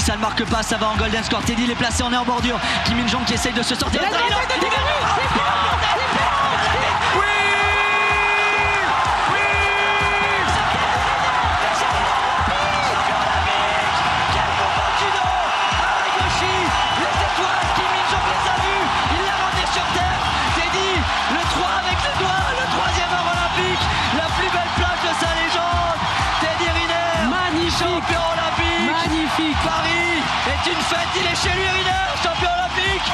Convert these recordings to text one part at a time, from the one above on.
ça ne marque pas, ça va en golden score. Teddy, il est placé en air bordure. Kim Min-jong qui essaye de se sortir. Champion olympique. Magnifique. Paris est une fête, il est chez lui, Riner, champion olympique.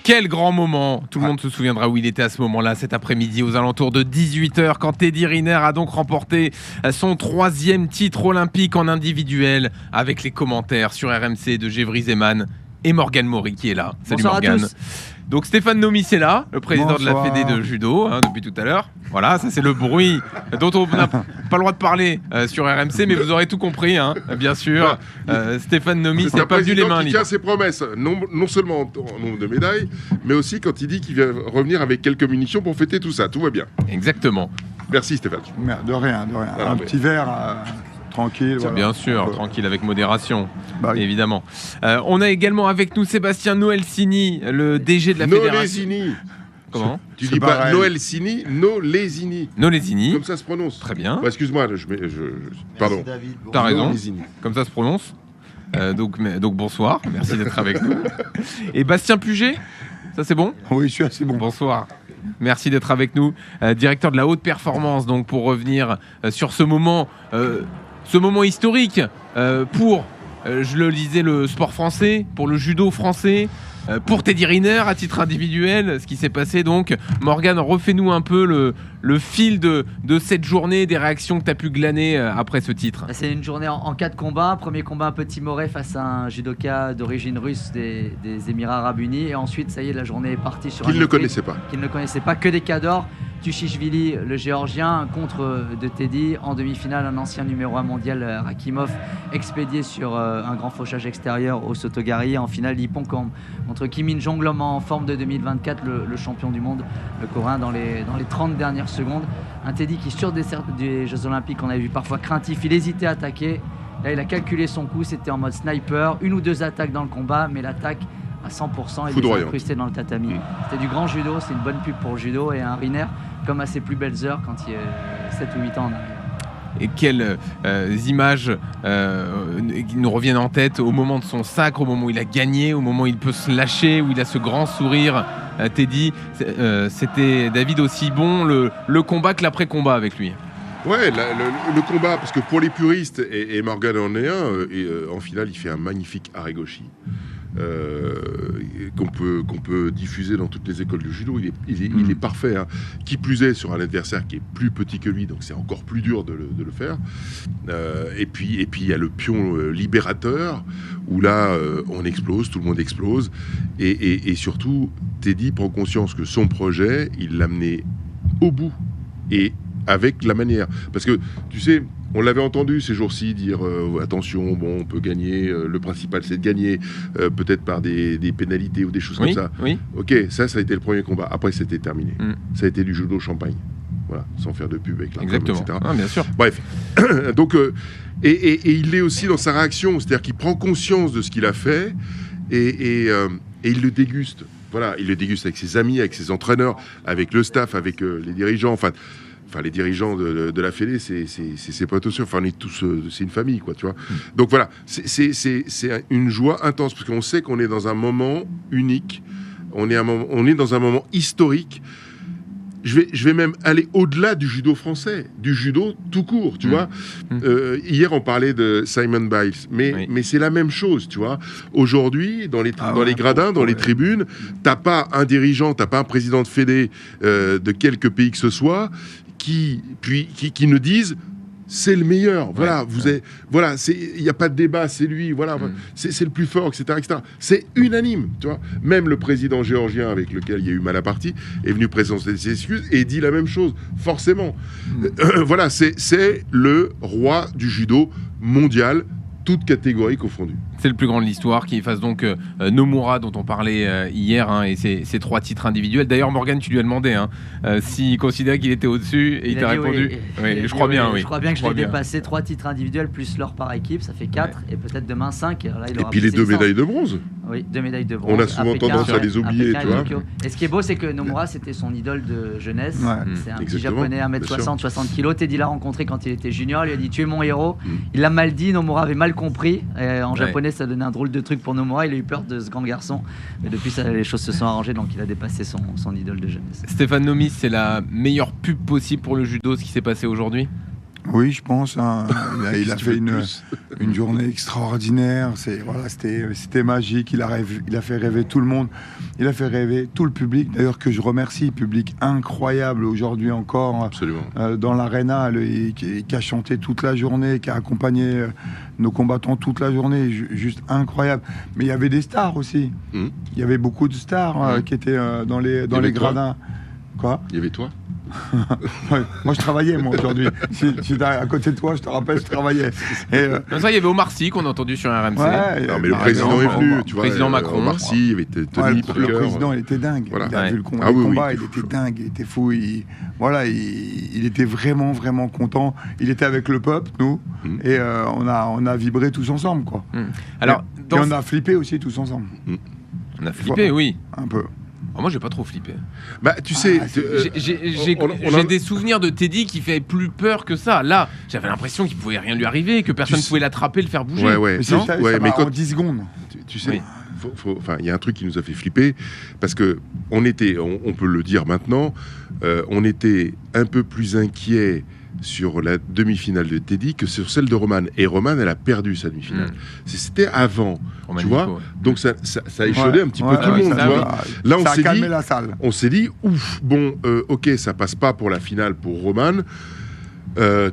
Quel grand moment. Tout le monde se souviendra où il était à ce moment-là, cet après-midi, aux alentours de 18h, quand Teddy Riner a donc remporté son 3e titre olympique en individuel, avec les commentaires sur RMC de Gévry Zeman et Morgane Maury qui est là. Salut Morgane. Donc Stéphane Nomis est là, le président de la Fédé de judo, depuis tout à l'heure. Voilà, ça c'est le bruit dont on n'a pas le droit de parler sur RMC, mais vous aurez tout compris, bien sûr. Stéphane Nomis n'a pas vu les mains libres. Il tient ses promesses, non seulement en nombre de médailles, mais aussi quand il dit qu'il va revenir avec quelques munitions pour fêter tout ça. Tout va bien. Exactement. Merci Stéphane. De rien. Un petit verre... tranquille. Voilà. Bien sûr, tranquille, avec modération, évidemment. On a également avec nous Sébastien Noelsini, le DG de la fédération. Comment ? Tu dis pas Noelsini, Nolesini. Nolesini. Comme ça se prononce. Très bien. Excuse-moi, pardon. T'as raison. Comme ça se prononce. Donc bonsoir, merci d'être avec nous. Et Bastien Puget, ça c'est bon ? Oui, je suis assez bon. Bonsoir. Merci d'être avec nous, directeur de la haute performance, donc pour revenir sur ce moment historique pour, je le disais, le sport français, pour le judo français, pour Teddy Riner à titre individuel, ce qui s'est passé donc. Morgane, refais-nous un peu le fil de cette journée, des réactions que tu as pu glaner après ce titre. C'est une journée en 4 combats. Premier combat un peu timoré face à un judoka d'origine russe des Émirats Arabes Unis. Et ensuite, ça y est, la journée est partie sur qu'il ne connaissait pas. Qu'il ne connaissait pas, que des cadors. Tushishvili, le géorgien, contre de Teddy. En demi-finale, un ancien numéro 1 mondial, Rakimov, expédié sur un grand fauchage extérieur au Sotogari. En finale, Ippon contre Kim Min-jong, l'homme en forme de 2024, le champion du monde, le Coréen, dans les 30 dernières secondes. Un Teddy qui, sur des Jeux Olympiques, on avait vu parfois craintif, il hésitait à attaquer. Là, il a calculé son coup, c'était en mode sniper. 1 ou 2 attaques dans le combat, mais l'attaque à 100% et les incrusté dans le tatami. C'était du grand judo, c'est une bonne pub pour le judo, et un Riner comme à ses plus belles heures quand il est 7 ou 8 ans en arrière. Et quelles images nous reviennent en tête au moment de son sacre, au moment où il a gagné, au moment où il peut se lâcher, où il a ce grand sourire. Teddy, c'était David aussi bon le combat que l'après-combat avec lui. Ouais, le combat, parce que pour les puristes, et Morgane en est un, en finale il fait un magnifique Aregoshi. Qu'on peut diffuser dans toutes les écoles de judo. Il est parfait, Qui plus est sur un adversaire qui est plus petit que lui, donc c'est encore plus dur de le faire. Et puis il y a le pion libérateur où là on explose, tout le monde explose, et surtout Teddy prend conscience que son projet, il l'a mené au bout et avec la manière, parce que tu sais, on l'avait entendu ces jours-ci dire attention, on peut gagner, le principal c'est de gagner, peut-être par des pénalités ou des choses comme ça. Oui. Ok, ça a été le premier combat. Après, c'était terminé. Ça a été du judo champagne. Voilà, sans faire de pub avec la com, etc. Ah, bien sûr. Bref, donc et il l'est aussi dans sa réaction, c'est-à-dire qu'il prend conscience de ce qu'il a fait et il le déguste. Voilà, il le déguste avec ses amis, avec ses entraîneurs, avec le staff, avec les dirigeants. Enfin, les dirigeants de la Fédé, c'est ses potes aussi. Enfin, on est tous, c'est une famille, quoi, tu vois. Donc voilà, c'est une joie intense parce qu'on sait qu'on est dans un moment unique. On est dans un moment historique. Je vais même aller au-delà du judo français, du judo tout court, tu vois. Hier, on parlait de Simon Biles, mais c'est la même chose, tu vois. Aujourd'hui, dans les gradins, dans les tribunes, t'as pas un dirigeant, t'as pas un président de Fédé de quelque pays que ce soit qui nous disent c'est le meilleur. Voilà, il n'y a pas de débat, c'est lui. Voilà, c'est le plus fort, etc., etc. C'est unanime, tu vois. Même le président géorgien avec lequel il y a eu mal à partie est venu présenter ses excuses et dit la même chose, forcément. Voilà, c'est le roi du judo mondial, toutes catégories confondues. C'est le plus grand de l'histoire qui fasse donc Nomura dont on parlait hier et ses 3 titres individuels. D'ailleurs Morgan, tu lui as demandé s'il considérait qu'il était au-dessus et il t'a répondu. Oui, je crois bien. Je crois bien que je l'ai dépassé. 3 titres individuels plus l'or par équipe, ça fait 4 et peut-être demain 5. Et, là, et puis les 2 médailles de bronze. Oui, 2 médailles de bronze. On a souvent tendance à les oublier, tu vois. Et ce qui est beau, c'est que Nomura, c'était son idole de jeunesse. C'est un petit Exactement, japonais 1m60, 60 kg. Teddy l'a rencontré quand il était junior, il lui a dit tu es mon héros. Il l'a mal dit, Nomura avait mal compris. En japonais, ça donnait un drôle de truc pour Nomura. Il a eu peur de ce grand garçon. Mais depuis ça, les choses se sont arrangées, donc il a dépassé son idole de jeunesse. Stéphane Nomis, c'est la meilleure pub possible pour le judo, ce qui s'est passé aujourd'hui? Oui, je pense. Il a fait une journée extraordinaire. C'était magique. Il a fait rêver tout le monde. Il a fait rêver tout le public. D'ailleurs, que je remercie. Public incroyable aujourd'hui encore. Absolument. Dans l'arena, qui a chanté toute la journée, qui a accompagné nos combattants toute la journée. Juste incroyable. Mais il y avait des stars aussi. Il y avait beaucoup de stars qui étaient dans les gradins. Quoi? Il y avait toi? Ouais, moi je travaillais aujourd'hui. J'étais à côté de toi, je te rappelle, je travaillais. Comme ça, il y avait Omar Sy qu'on a entendu sur RMC. Non, mais le président est venu, tu vois. Président Macron. Omar Sy, il y avait Tony Parker. Le président, il était dingue. Voilà. Il a vu le combat, il était dingue, il était fou. Il était vraiment, vraiment content. Il était avec le peuple, nous, et on a vibré tous ensemble, quoi. Alors, et on a flippé aussi tous ensemble. On a flippé, oui. Un peu. Moi, j'ai pas trop flippé. Bah, tu sais, j'ai des souvenirs de Teddy qui fait plus peur que ça. Là, j'avais l'impression qu'il pouvait rien lui arriver, que personne ne pouvait l'attraper, le faire bouger. Mais en 10 secondes. Tu sais, il y a un truc qui nous a fait flipper parce que on peut le dire maintenant, on était un peu plus inquiet sur la demi-finale de Teddy que sur celle de Roman. Et Roman, elle a perdu sa demi-finale. C'était avant, tu vois. Donc ça a échaudé un petit peu tout le monde, tu vois. Là, on s'est dit, ouf, bon, ok, ça passe pas pour la finale pour Roman.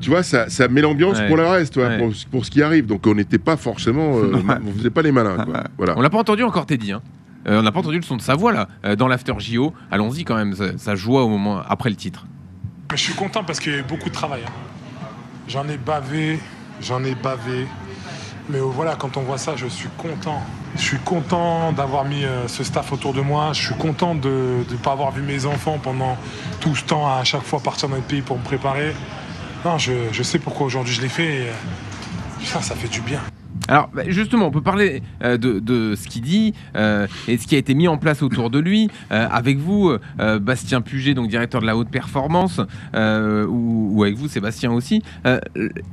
Tu vois, ça met l'ambiance pour le reste, tu vois, pour ce qui arrive. Donc on n'était pas forcément, on faisait pas les malins, quoi. Voilà. On l'a pas entendu encore Teddy, hein. On n'a pas entendu le son de sa voix là, dans l'after JO. Allons-y quand même, sa joie au moment après le titre. Mais je suis content parce qu'il y a eu beaucoup de travail. J'en ai bavé. Mais voilà, quand on voit ça, je suis content. Je suis content d'avoir mis ce staff autour de moi. Je suis content de ne pas avoir vu mes enfants pendant tout ce temps à chaque fois partir dans notre pays pour me préparer. Non, je sais pourquoi aujourd'hui je l'ai fait. Et, ça fait du bien. Alors justement, on peut parler de ce qu'il dit et ce qui a été mis en place autour de lui. Avec vous, Bastien Puget, donc directeur de la haute performance, ou avec vous, Sébastien aussi.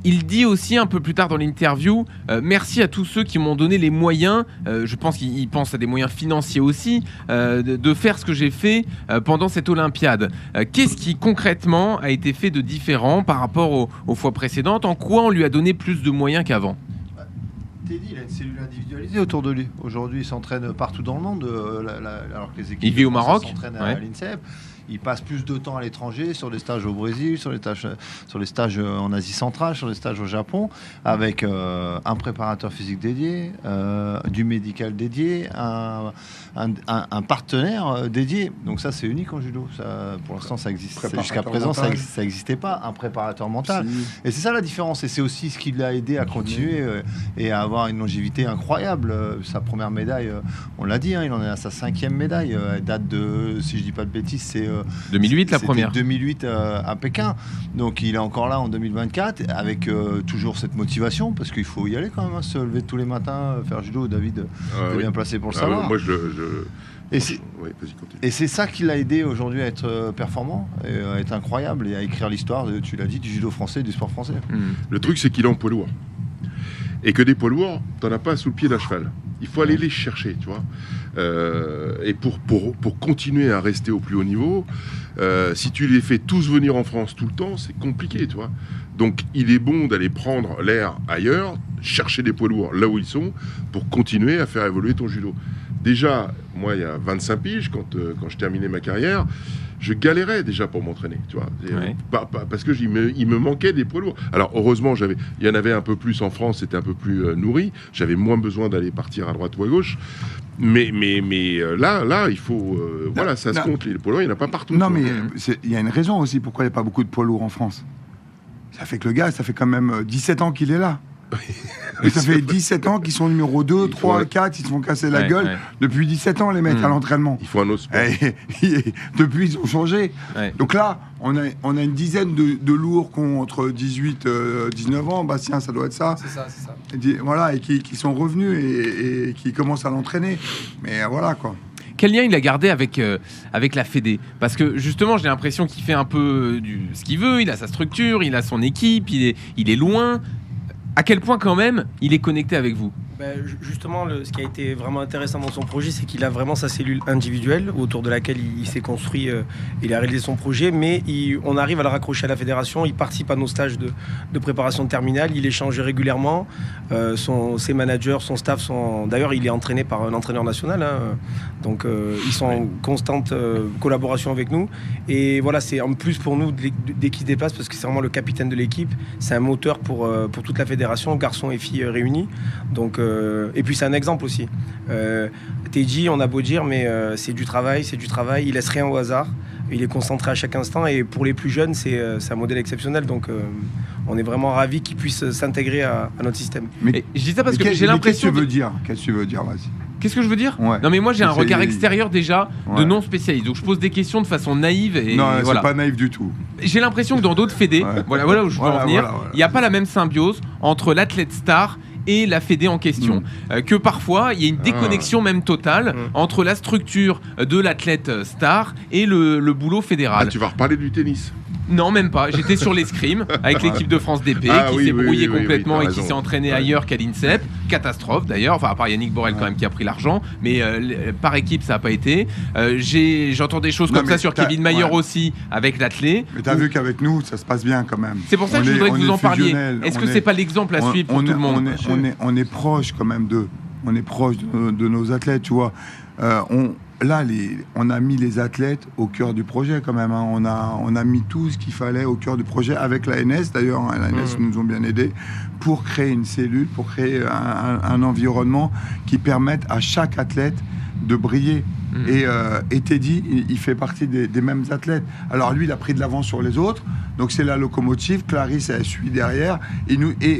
Il dit aussi un peu plus tard dans l'interview, merci à tous ceux qui m'ont donné les moyens, je pense qu'il pense à des moyens financiers aussi, de faire ce que j'ai fait pendant cette Olympiade. Qu'est-ce qui concrètement a été fait de différent par rapport aux fois précédentes? En quoi on lui a donné plus de moyens qu'avant? Teddy, il a une cellule individualisée autour de lui. Aujourd'hui, il s'entraîne partout dans le monde, alors que les équipes il vit au Maroc, s'entraînent à l'INSEP. Il passe plus de temps à l'étranger, sur des stages au Brésil, sur les stages en Asie centrale, sur les stages au Japon, avec un préparateur physique dédié, du médical dédié, un partenaire dédié. Donc ça, c'est unique en judo. Ça, pour l'instant, ça existe. Jusqu'à présent, ça n'existait pas, un préparateur mental. Et c'est ça la différence. Et c'est aussi ce qui l'a aidé à continuer et à avoir une longévité incroyable. Sa première médaille, on l'a dit, il en est à sa 5e médaille. Elle date de, si je dis pas de bêtises, c'est 2008 la première. 2008 à Pékin. Donc il est encore là en 2024 avec toujours cette motivation parce qu'il faut y aller quand même, se lever tous les matins, faire judo. David est bien placé pour le savoir. Moi Et c'est ça qui l'a aidé aujourd'hui à être performant, et à être incroyable et à écrire l'histoire, tu l'as dit, du judo français, du sport français. Le truc, c'est qu'il est en poids lourd. Et que des poids lourds, t'en as pas sous le pied d'un cheval. Il faut aller les chercher, tu vois. Et pour continuer à rester au plus haut niveau, si tu les fais tous venir en France tout le temps, c'est compliqué, tu vois. Donc il est bon d'aller prendre l'air ailleurs, chercher des poids lourds là où ils sont, pour continuer à faire évoluer ton judo. Déjà, moi, il y a 25 piges, quand je terminais ma carrière, je galérais déjà pour m'entraîner, tu vois. Parce que il me manquait des poids lourds. Alors, heureusement, il y en avait un peu plus en France, c'était un peu plus nourri. J'avais moins besoin d'aller partir à droite ou à gauche. Mais là, il faut... voilà, ça se compte. Les poids lourds, il n'y en a pas partout. Non, mais il y a une raison aussi pourquoi il n'y a pas beaucoup de poids lourds en France. Ça fait que le gars, ça fait quand même 17 ans qu'il est là. Et ça fait 17 ans qu'ils sont numéro 2, 3, 4, ils se font casser la gueule. Ouais. Depuis 17 ans, les mecs, à l'entraînement. Il faut un autre sport. Depuis, ils ont changé. Ouais. Donc là, on a une dizaine de lourds qui ont entre 18 19 ans. Bastien, ça doit être ça. C'est ça. Voilà, et qui sont revenus et qui commencent à l'entraîner. Mais voilà, quoi. Quel lien il a gardé avec la Fédé? Parce que justement, j'ai l'impression qu'il fait un peu ce qu'il veut, il a sa structure, il a son équipe, il est loin. À quel point quand même il est connecté avec vous? Justement, ce qui a été vraiment intéressant dans son projet, c'est qu'il a vraiment sa cellule individuelle autour de laquelle il s'est construit, il a réalisé son projet, mais on arrive à le raccrocher à la fédération, il participe à nos stages de préparation de terminale, il échange régulièrement, ses managers, son staff d'ailleurs il est entraîné par un entraîneur national, donc ils sont en constante collaboration avec nous, et voilà, c'est un plus pour nous dès qu'il se déplace, parce que c'est vraiment le capitaine de l'équipe, c'est un moteur pour toute la fédération, garçons et filles réunis, donc et puis c'est un exemple aussi. Teddy, on a beau dire, mais c'est du travail, il laisse rien au hasard, il est concentré à chaque instant, et pour les plus jeunes, c'est un modèle exceptionnel, donc on est vraiment ravis qu'il puisse s'intégrer à notre système. Mais je dis ça parce que j'ai l'impression... Qu'est-ce que tu veux dire, vas-y. Qu'est-ce que je veux dire? Ouais. Non mais moi j'ai un regard extérieur déjà de non spécialiste, donc je pose des questions de façon naïve et non, voilà. C'est pas naïf du tout. J'ai l'impression que dans d'autres fédés, voilà où je veux en venir, il n'y a pas la même symbiose entre l'athlète star et la fédé en question. Que parfois, il y a une déconnexion même totale entre la structure de l'athlète star et le boulot fédéral. Tu vas reparler du tennis. Non, même pas. J'étais sur l'escrime avec l'équipe de France d'épée qui s'est brouillée complètement et qui s'est entraînée ailleurs qu'à l'INSEP. Catastrophe d'ailleurs. Enfin, à part Yannick Borel quand même qui a pris l'argent. Mais par équipe, ça n'a pas été. J'entends des choses comme ça sur Kevin Mayer aussi avec l'athlète. Mais t'as vu qu'avec nous, ça se passe bien quand même. C'est pour ça que je voudrais que vous en parliez. Est-ce que c'est pas l'exemple à suivre pour tout le monde? On est proche quand même d'eux. On est proche de nos athlètes, tu vois. On a mis les athlètes au cœur du projet quand même. On a mis tout ce qu'il fallait au cœur du projet avec l'ANS. D'ailleurs, l'ANS nous ont bien aidés pour créer une cellule, pour créer un environnement qui permette à chaque athlète de briller. Et Teddy, il fait partie des mêmes athlètes. Alors lui, il a pris de l'avance sur les autres. Donc c'est la locomotive. Clarisse, elle suit derrière. Et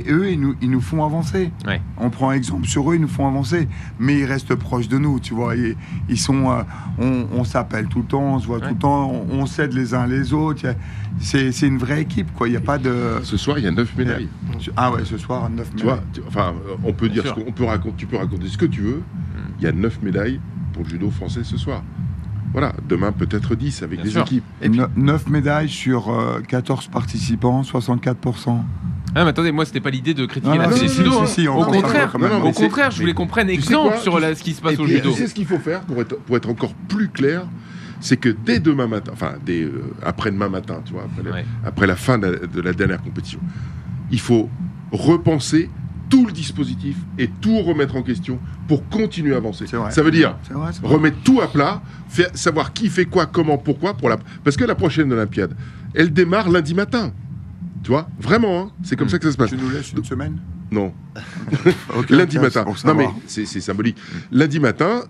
eux, ils nous font avancer. Ouais. On prend exemple sur eux, ils nous font avancer. Mais ils restent proches de nous, tu vois. Ils sont, on s'appelle tout le temps, on se voit tout le temps, on s'aide les uns les autres. C'est une vraie équipe, quoi. Il y a pas de. Ce soir, il y a 9 médailles. Ah ouais, ce soir, 9 médailles. Tu vois, on peut dire tu peux raconter ce que tu veux. Il y a 9 médailles pour le judo français ce soir. Voilà, demain peut-être 10 avec des équipes. Et puis, 9 médailles sur 14 participants, 64%. Ah, mais attendez, moi c'était pas l'idée de critiquer la fédé judo. Au contraire, je voulais qu'on prenne exemple sur ce qui se passe au judo. Tu sais ce qu'il faut faire pour être encore plus clair, c'est que dès demain matin, après-demain matin, tu vois, après la fin de la dernière compétition, il faut repenser tout le dispositif et tout remettre en question pour continuer à avancer. Ça veut dire remettre tout à plat, savoir qui fait quoi, comment, pourquoi, parce que la prochaine Olympiade, elle démarre lundi matin. Tu vois, vraiment, hein, c'est comme ça que ça se passe. Tu nous laisses une semaine ? Non. Lundi matin. Non mais c'est symbolique. Lundi matin,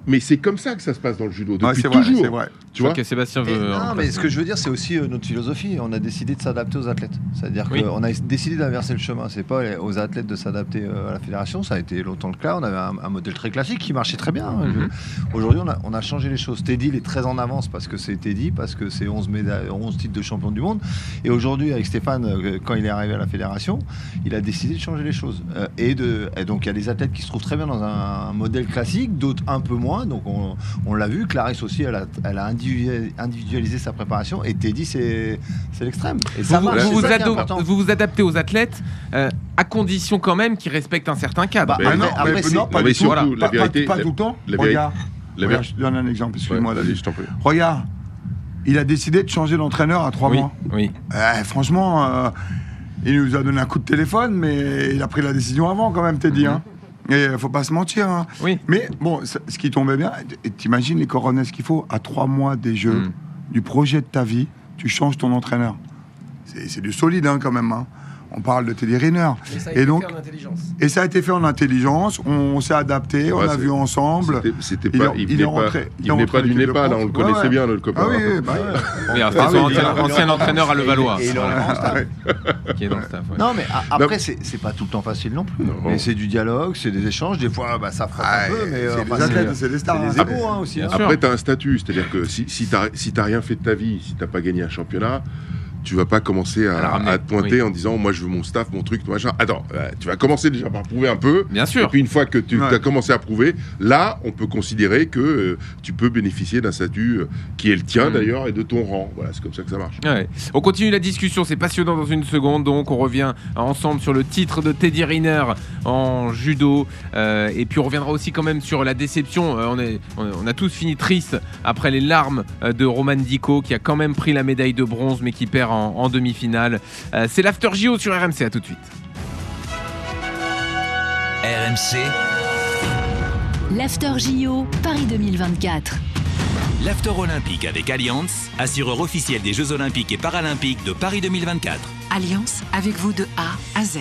mais c'est comme ça que ça se passe dans le judo depuis toujours. C'est vrai. Tu vois. Sébastien veut. Non, mais ce que je veux dire, c'est aussi notre philosophie. On a décidé de s'adapter aux athlètes. C'est-à-dire qu'on a décidé d'inverser le chemin. C'est pas aux athlètes de s'adapter à la fédération. Ça a été longtemps le cas. On avait un modèle très classique qui marchait très bien. Aujourd'hui, on a changé les choses. Teddy, il est très en avance parce que c'est Teddy, parce que c'est 11 titres de champion du monde. Et aujourd'hui, avec Stéphane, quand il est arrivé à la fédération, il a décidé de changer les choses. Et donc, il y a des athlètes qui se trouvent très bien dans un modèle classique, d'autres un peu moins. Donc, on l'a vu. Clarisse aussi, elle a individualisé sa préparation. Et Teddy, c'est l'extrême. Et ça marche. Vous vous adaptez aux athlètes à condition quand même qu'ils respectent un certain cadre. Pas tout le temps. Regarde, je donne un exemple. Excuse-moi, David. Je t'en prie. Regarde, il a décidé de changer d'entraîneur à 3 mois. Oui. Franchement, il nous a donné un coup de téléphone, mais il a pris la décision avant quand même, Teddy. Et faut pas se mentir. Oui. Mais bon, ce qui tombait bien, t'imagines les coronets qu'il faut à 3 mois des Jeux, du projet de ta vie, tu changes ton entraîneur. C'est du solide quand même. on parle de Teddy Riner. Mais ça a Et été donc, fait en intelligence. et ça a été fait en intelligence. On s'est adapté, on a vu ensemble. C'était Il pas, est- il il venait est pas, rentré- il il est venait rentré pas du avec le Népal, prof. on le connaissait Ouais. bien, notre copain. Ah oui, bah ouais. Oui, Ah son oui, ancien entraîneur à Levallois. Et il est en staff. Qui est dans le staff. Ouais. Non, mais après, c'est pas tout le temps facile non plus. Non. Mais c'est du dialogue, c'est des échanges. Des fois, ça frotte Ah, un peu, mais c'est des enfin, athlètes, c'est des stars. c'est des hein. égos aussi. Bien hein. sûr. Après, tu as un statut, c'est-à-dire que si t'as rien fait de ta vie, si t'as pas gagné un championnat, tu vas pas commencer À la à ramener, te pointer en disant moi je veux mon staff, mon truc, ton machin. Attends, tu vas commencer déjà par prouver un peu. Bien Et sûr. puis une fois que tu Ouais. as commencé à prouver, là, on peut considérer que tu peux bénéficier d'un statut qui est le tien d'ailleurs et de ton rang. Voilà, c'est comme ça que ça marche. Ouais. On continue la discussion, c'est passionnant dans une seconde, donc on revient ensemble sur le titre de Teddy Riner en judo, et puis on reviendra aussi quand même sur la déception. On a tous fini tristes après les larmes de Roman Dico qui a quand même pris la médaille de bronze mais qui perd en demi-finale. C'est l'After JO sur RMC, à tout de suite. RMC, L'After JO Paris 2024. l'After Olympique avec Allianz, assureur officiel des Jeux Olympiques et Paralympiques de Paris 2024. Alliance, avec vous de A à Z.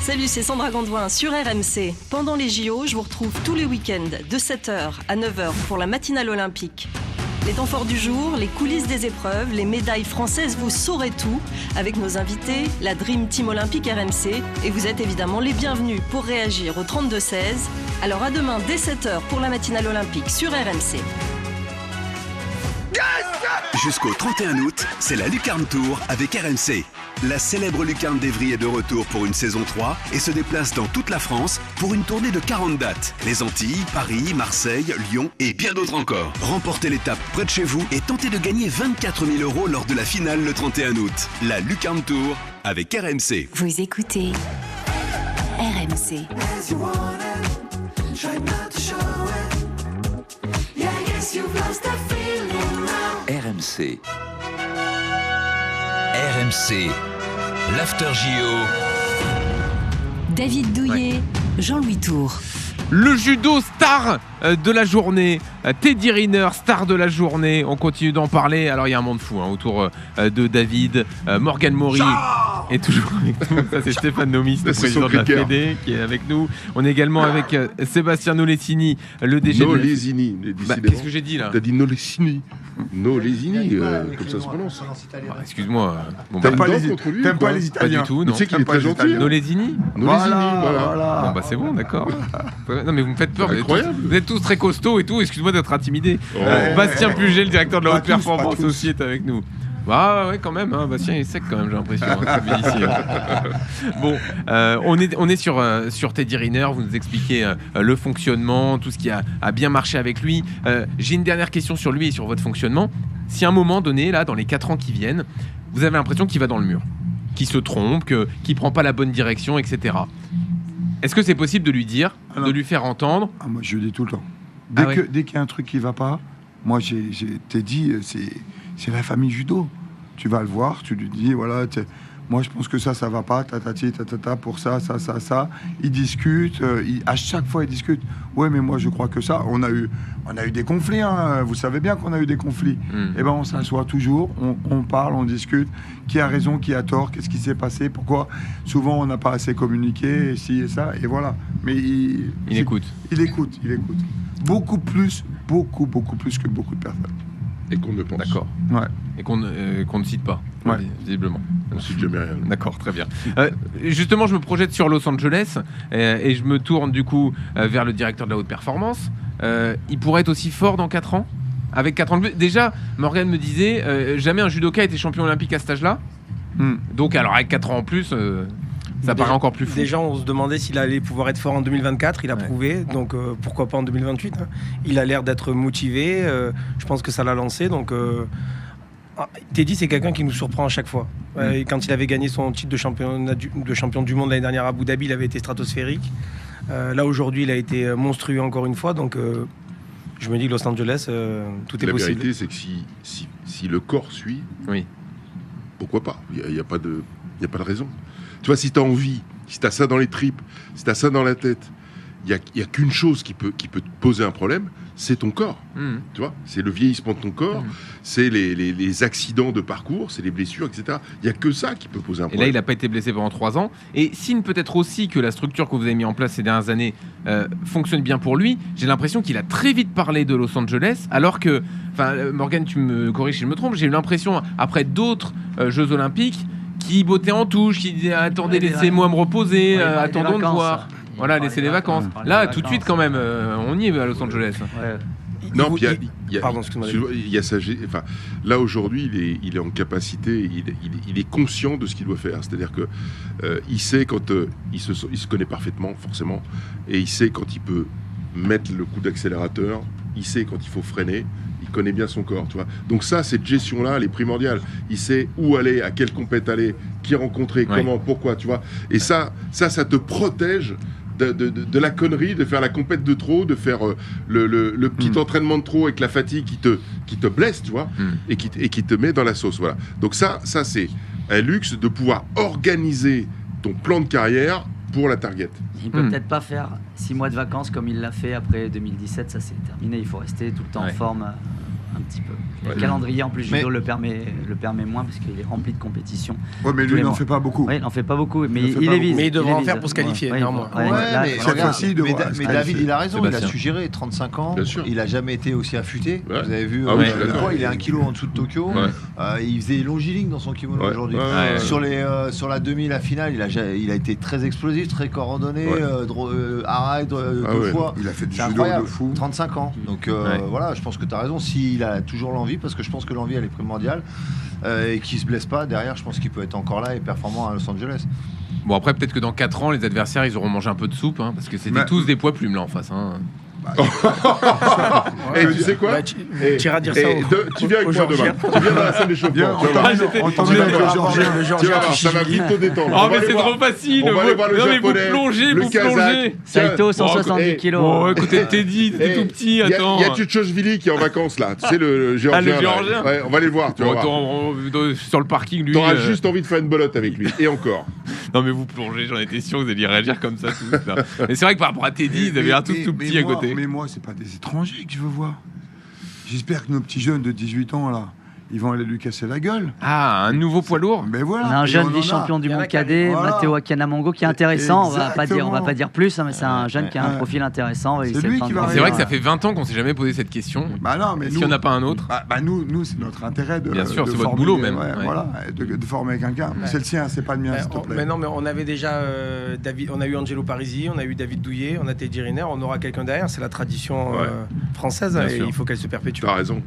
Salut, c'est Sandra Gondouin sur RMC. Pendant les JO, je vous retrouve tous les week-ends de 7h à 9h pour la matinale olympique. Les temps forts du jour, les coulisses des épreuves, les médailles françaises, vous saurez tout avec nos invités, la Dream Team Olympique RMC. Et vous êtes évidemment les bienvenus pour réagir au 32-16. Alors à demain dès 7h pour la matinale olympique sur RMC. Jusqu'au 31 août, c'est la Lucarne Tour avec RMC. La célèbre Lucarne d'Evry est de retour pour une saison 3 et se déplace dans toute la France pour une tournée de 40 dates. Les Antilles, Paris, Marseille, Lyon et bien d'autres encore. Remportez l'étape près de chez vous et tentez de gagner 24 000 € lors de la finale le 31 août. La Lucarne Tour avec RMC. Vous écoutez RMC. RMC. RMC, l'After JO. David Douillet, Jean-Louis Tour. Le judo star de la journée, Teddy Riner, star de la journée. On continue d'en parler. Alors il y a un monde fou autour de David. Morgan Maury est toujours avec nous. Ça c'est Stéphane Nomis, le président de la Fédé, qui est avec nous. On est également avec Sébastien Nolesini, le DG Nolesini. Qu'est-ce que j'ai dit là? T'as dit Nolesini. Nolesini, comme ça se prononce. Excuse-moi. Bon, T'aimes bah, pas les contre lui? T'aimes pas les pas Italiens? du tout, non. Tu sais qu'il est très gentil. Nolesini? Nolesini, voilà. Voilà. Bon bah c'est bon, d'accord. Non mais vous me faites peur. Incroyable. Vous êtes tous très costauds et tout. Excuse-moi d'être intimidé. Oh. Bastien Puget, le directeur de la Pas haute tous, pas performance tous. aussi, est avec nous. Bah ouais, quand même. Bastien il est sec quand même, j'ai l'impression. Bon, on est sur Teddy Riner. Vous nous expliquez le fonctionnement, tout ce qui a bien marché avec lui. J'ai une dernière question sur lui et sur votre fonctionnement. Si à un moment donné, là, dans les 4 ans qui viennent, vous avez l'impression qu'il va dans le mur, qu'il se trompe, qu'il prend pas la bonne direction, etc. Est-ce que c'est possible de lui dire, de lui faire entendre? Moi, je le dis tout le temps. Ah Dès qu'il y a un truc qui va pas, moi, t'ai dit, c'est la famille judo. Tu vas le voir, tu lui dis, voilà, moi, je pense que ça va pas, tatati, tatata, pour ça. Ils discutent, à chaque fois, ils discutent. Ouais, mais moi, je crois que ça. On a eu des conflits, hein. Vous savez bien qu'on a eu des conflits. Et ben, on s'assoit toujours, on parle, on discute. Qui a raison, qui a tort, qu'est-ce qui s'est passé, pourquoi. Souvent, on n'a pas assez communiqué, et ci et ça, et voilà. Mais il écoute. Il écoute. Beaucoup plus que beaucoup de personnes. Et qu'on ne pense. D'accord. Ouais. Et qu'on ne cite pas, Ouais. visiblement. On ne cite jamais rien. D'accord, très bien. Justement, je me projette sur Los Angeles et je me tourne du coup vers le directeur de la haute performance. Il pourrait être aussi fort dans 4 ans? Avec 4 ans de plus. Déjà, Morgan me disait, jamais un judoka a été champion olympique à cet âge-là. Donc, alors avec 4 ans en plus, ça paraît encore plus fou. Déjà, on se demandait s'il allait pouvoir être fort en 2024. Il a prouvé, donc pourquoi pas en 2028 hein. Il a l'air d'être motivé. Je pense que ça l'a lancé. Donc, Teddy, c'est quelqu'un qui nous surprend à chaque fois. Quand il avait gagné son titre de champion du monde l'année dernière à Abu Dhabi, il avait été stratosphérique. Là, aujourd'hui, il a été monstrueux encore une fois. Donc, je me dis que Los Angeles, tout est possible. La vérité, c'est que si le corps suit, pourquoi pas? Il n'y a pas de raison. Tu vois, si tu as envie, si tu as ça dans les tripes, si tu as ça dans la tête, il y a qu'une chose qui peut te poser un problème, c'est ton corps. Tu vois, c'est le vieillissement de ton corps, c'est les accidents de parcours, c'est les blessures, etc. Il y a que ça qui peut poser un problème. Et là, il n'a pas été blessé pendant 3 ans. Et signe peut-être aussi que la structure que vous avez mis en place ces dernières années fonctionne bien pour lui. J'ai l'impression qu'il a très vite parlé de Los Angeles, alors que, Morgane, tu me corriges si je me trompe, j'ai eu l'impression, après d'autres Jeux Olympiques, qui bottait en touche, qui disait attendez, laissez-moi me reposer, attendons de voir. Voilà, laissez les vacances. Là, tout de suite, quand même, on y est à Los Angeles. Non, puis il y a sa... Enfin, là, aujourd'hui, il est en capacité, il est conscient de ce qu'il doit faire. C'est-à-dire que il sait quand... il se connaît parfaitement, forcément, et il sait quand il peut mettre le coup d'accélérateur, il sait quand il faut freiner, il connaît bien son corps, tu vois. Donc ça, cette gestion-là, elle est primordiale. Il sait où aller, à quelle compète aller, qui rencontrer, comment, pourquoi, tu vois. Et ça te protège de la connerie, de faire la compète de trop, de faire le petit entraînement de trop avec la fatigue qui te blesse, tu vois, et qui te met dans la sauce, voilà. Donc ça c'est un luxe de pouvoir organiser ton plan de carrière pour la target. Il peut peut-être pas faire 6 mois de vacances comme il l'a fait après 2017, ça c'est terminé, il faut rester tout le temps en forme un petit peu. Le calendrier en plus judo le permet moins parce qu'il est rempli de compétitions. Ouais, mais lui il n'en fait pas beaucoup. Oui, il n'en fait pas beaucoup, mais il les vise. Mais il devrait en faire pour se qualifier. Mais David il a raison, il a su gérer 35 ans, il a jamais été aussi affûté. Vous avez vu le poids, il est 1 kilo en dessous de Tokyo. Il faisait longiligne dans son kimono aujourd'hui. Sur la demi, la finale, il a été très explosif, très coordonné, arrête 2 fois. Il a fait du judo de fou. 35 ans. Donc voilà, je pense que tu as raison. S'il a toujours l'envie, parce que je pense que l'envie elle est primordiale, et qu'il se blesse pas derrière, je pense qu'il peut être encore là et performant à Los Angeles. Bon, après peut-être que dans 4 ans les adversaires ils auront mangé un peu de soupe, parce que c'était tous des poids plumes là en face. Et tu sais quoi, tu iras dire ça tu viens avec moi demain, tu viens dans la salle des champions, ça va vite te détendre. Oh mais c'est trop facile, on va aller voir le japonais, vous plongez Saito 170 kilos. Bon, écoutez, Teddy, t'es tout petit, attends. Il y a Tchotchvili qui est en vacances là, tu sais le géorgien. Ouais, on va aller le voir, tu vois. Sur le parking, lui. T'auras juste envie de faire une belote avec lui, et encore. Non mais vous plongez, j'en étais sûr que vous alliez réagir comme ça tous. Mais c'est vrai que par rapport à Teddy, ils avaient l'air tous tout petits à côté. Mais moi, c'est pas des étrangers que je veux voir. J'espère que nos petits jeunes de 18 ans, là, ils vont aller lui casser la gueule. Ah, un nouveau poids lourd. Mais voilà. On a un jeune vice-champion du monde cadet, Matteo Akanamongo, qui est intéressant. On va pas dire plus, mais c'est un jeune qui a un profil intéressant. C'est vrai que ça fait 20 ans qu'on s'est jamais posé cette question. Bah non, mais s'il n'y en a pas un autre. Nous, c'est notre intérêt de. Bien sûr, de c'est former, votre boulot même. Voilà, de former quelqu'un. C'est le sien, c'est pas le mien, s'il te plaît. Mais non, mais on avait déjà David, on a eu Angelo Parisi, on a eu David Douillet, on a Teddy Riner, on aura quelqu'un derrière. C'est la tradition française et il faut qu'elle se perpétue. Tu as raison.